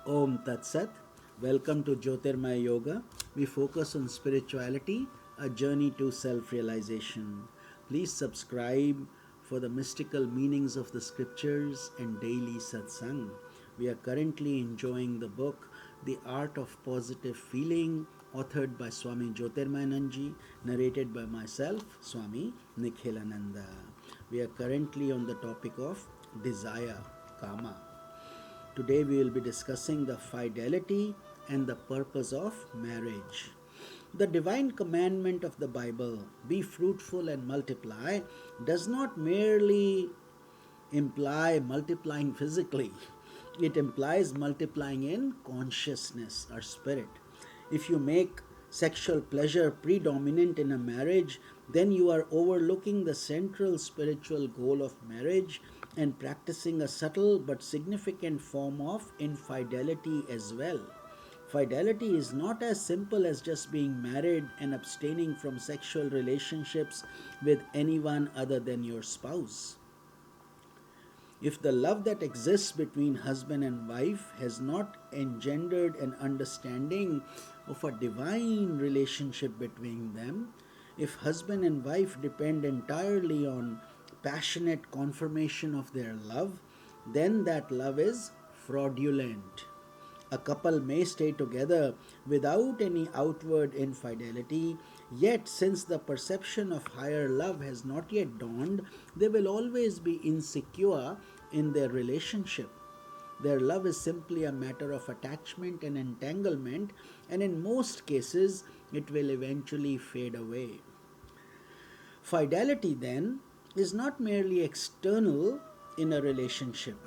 Om Tat Sat. Welcome to Jyotirmaya Yoga. We focus on spirituality, a journey to self realization. Please subscribe for the mystical meanings of the scriptures and daily satsang. We are currently enjoying the book The Art of Positive Feeling, authored by Swami Jyotirmayananda, narrated by myself, Swami Nikhilananda. We are currently on the topic of desire, kama. Today we will be discussing the fidelity and the purpose of marriage. The divine commandment of the Bible, be fruitful and multiply, does not merely imply multiplying physically, it implies multiplying in consciousness or spirit. If you make sexual pleasure predominant in a marriage, then you are overlooking the central spiritual goal of marriage and practicing a subtle but significant form of infidelity as well. Fidelity is not as simple as just being married and abstaining from sexual relationships with anyone other than your spouse. If the love that exists between husband and wife has not engendered an understanding of a divine relationship between them, if husband and wife depend entirely on passionate confirmation of their love, then that love is fraudulent. A couple may stay together without any outward infidelity, yet, since the perception of higher love has not yet dawned, they will always be insecure in their relationship. Their love is simply a matter of attachment and entanglement, and in most cases, it will eventually fade away. Fidelity, then, is not merely external in a relationship.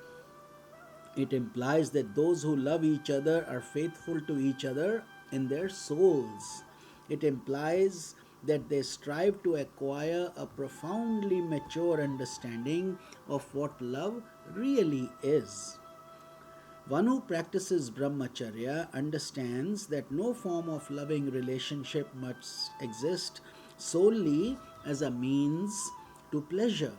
It implies that those who love each other are faithful to each other in their souls. It implies that they strive to acquire a profoundly mature understanding of what love really is. One who practices brahmacharya understands that no form of loving relationship must exist solely as a means to pleasure.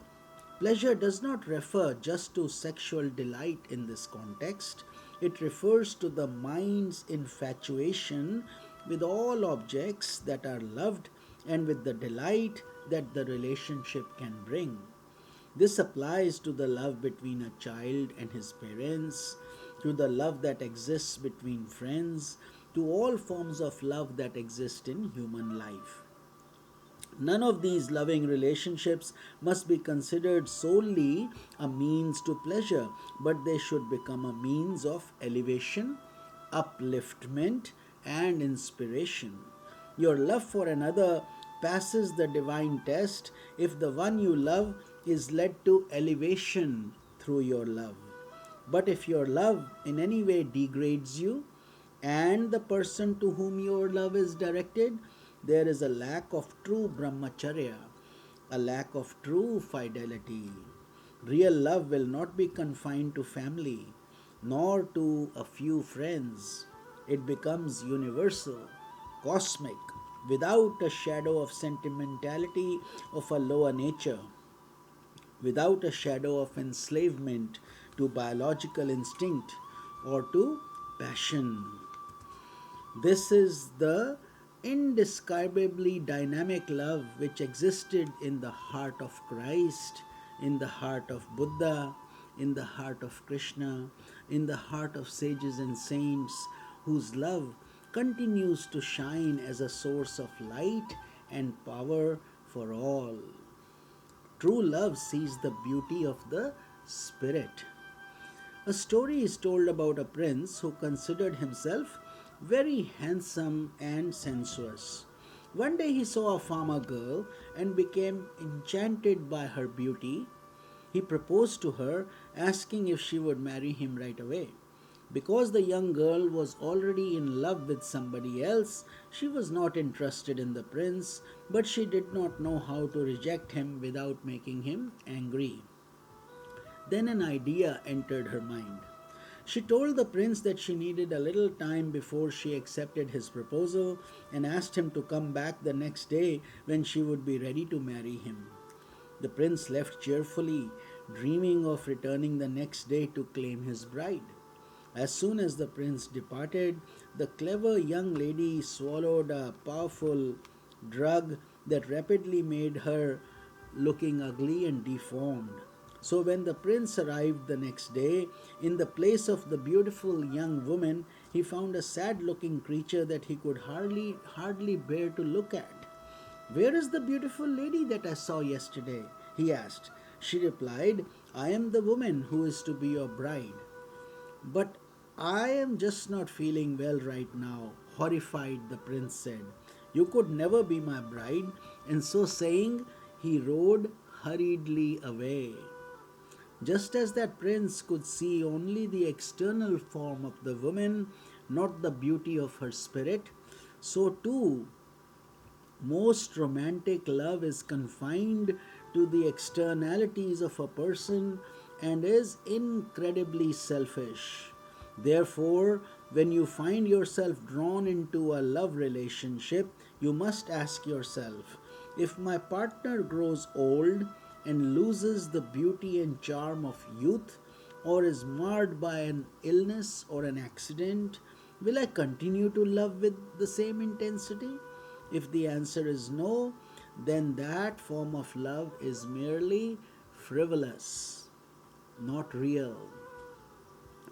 Pleasure does not refer just to sexual delight in this context, it refers to the mind's infatuation with all objects that are loved and with the delight that the relationship can bring. This applies to the love between a child and his parents, to the love that exists between friends, to all forms of love that exist in human life. None of these loving relationships must be considered solely a means to pleasure, but they should become a means of elevation, upliftment, and inspiration. Your love for another passes the divine test if the one you love is led to elevation through your love. But if your love in any way degrades you and the person to whom your love is directed, there is a lack of true brahmacharya, a lack of true fidelity. Real love will not be confined to family, nor to a few friends. It becomes universal, cosmic, without a shadow of sentimentality of a lower nature, without a shadow of enslavement to biological instinct or to passion. This is the indescribably dynamic love which existed in the heart of Christ, in the heart of Buddha, in the heart of Krishna, in the heart of sages and saints, whose love continues to shine as a source of light and power for all. True love sees the beauty of the spirit. A story is told about a prince who considered himself very handsome and sensuous. One day he saw a farmer girl and became enchanted by her beauty. He proposed to her, asking if she would marry him right away. Because the young girl was already in love with somebody else, she was not interested in the prince, but she did not know how to reject him without making him angry. Then an idea entered her mind. She told the prince that she needed a little time before she accepted his proposal and asked him to come back the next day when she would be ready to marry him. The prince left cheerfully, dreaming of returning the next day to claim his bride. As soon as the prince departed, the clever young lady swallowed a powerful drug that rapidly made her looking ugly and deformed. So when the prince arrived the next day, in the place of the beautiful young woman, he found a sad looking creature that he could hardly bear to look at. "Where is the beautiful lady that I saw yesterday?" he asked. She replied, "I am the woman who is to be your bride." "But I am just not feeling well right now," horrified, the prince said. "You could never be my bride." And so saying, he rode hurriedly away. Just as that prince could see only the external form of the woman, not the beauty of her spirit, so too most romantic love is confined to the externalities of a person and is incredibly selfish. Therefore, when you find yourself drawn into a love relationship, you must ask yourself, if my partner grows old and loses the beauty and charm of youth, or is marred by an illness or an accident, will I continue to love with the same intensity? If the answer is no, then that form of love is merely frivolous, not real.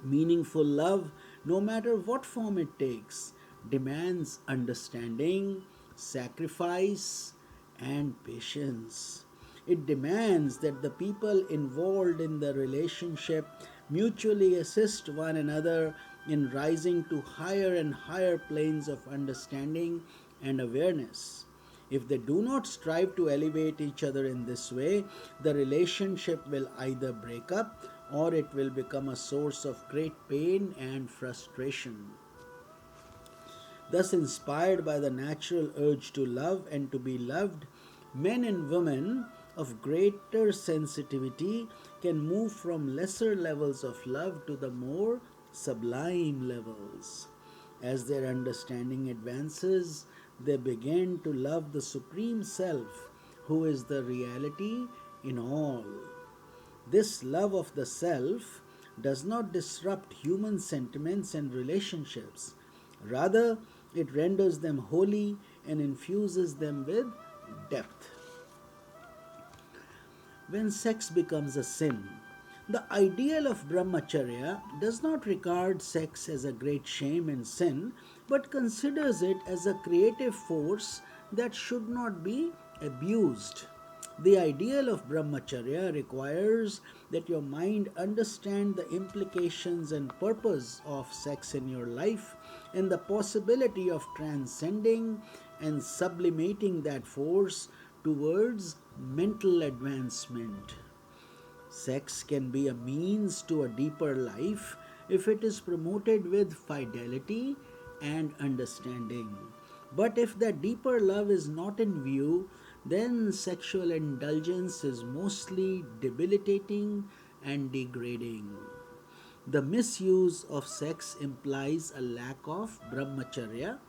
Meaningful love, no matter what form it takes, demands understanding, sacrifice, and patience. It demands that the people involved in the relationship mutually assist one another in rising to higher and higher planes of understanding and awareness. If they do not strive to elevate each other in this way, the relationship will either break up or it will become a source of great pain and frustration. Thus, inspired by the natural urge to love and to be loved, men and women of greater sensitivity can move from lesser levels of love to the more sublime levels. As their understanding advances, they begin to love the Supreme Self, who is the reality in all. This love of the self does not disrupt human sentiments and relationships. Rather, it renders them holy and infuses them with depth. When sex becomes a sin, the ideal of brahmacharya does not regard sex as a great shame and sin, but considers it as a creative force that should not be abused. The ideal of brahmacharya requires that your mind understand the implications and purpose of sex in your life and the possibility of transcending and sublimating that force towards mental advancement. Sex can be a means to a deeper life if it is promoted with fidelity and understanding. But if that deeper love is not in view, then sexual indulgence is mostly debilitating and degrading. The misuse of sex implies a lack of brahmacharya.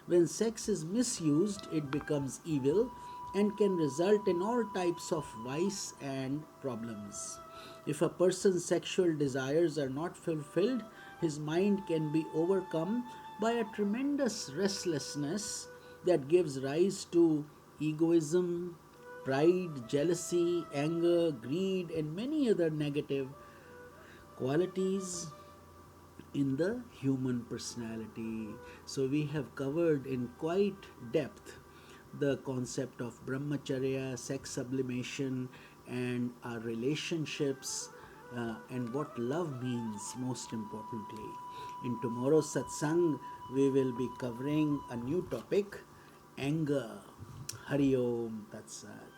When sex is misused, it becomes evil and can result in all types of vice and problems. If a person's sexual desires are not fulfilled, his mind can be overcome by a tremendous restlessness that gives rise to egoism, pride, jealousy, anger, greed, and many other negative qualities in the human personality. So, we have covered in quite depth the concept of brahmacharya, sex sublimation, and our relationships, and what love means, most importantly. In tomorrow's satsang, we will be covering a new topic, anger. Hari Om Tat Sat.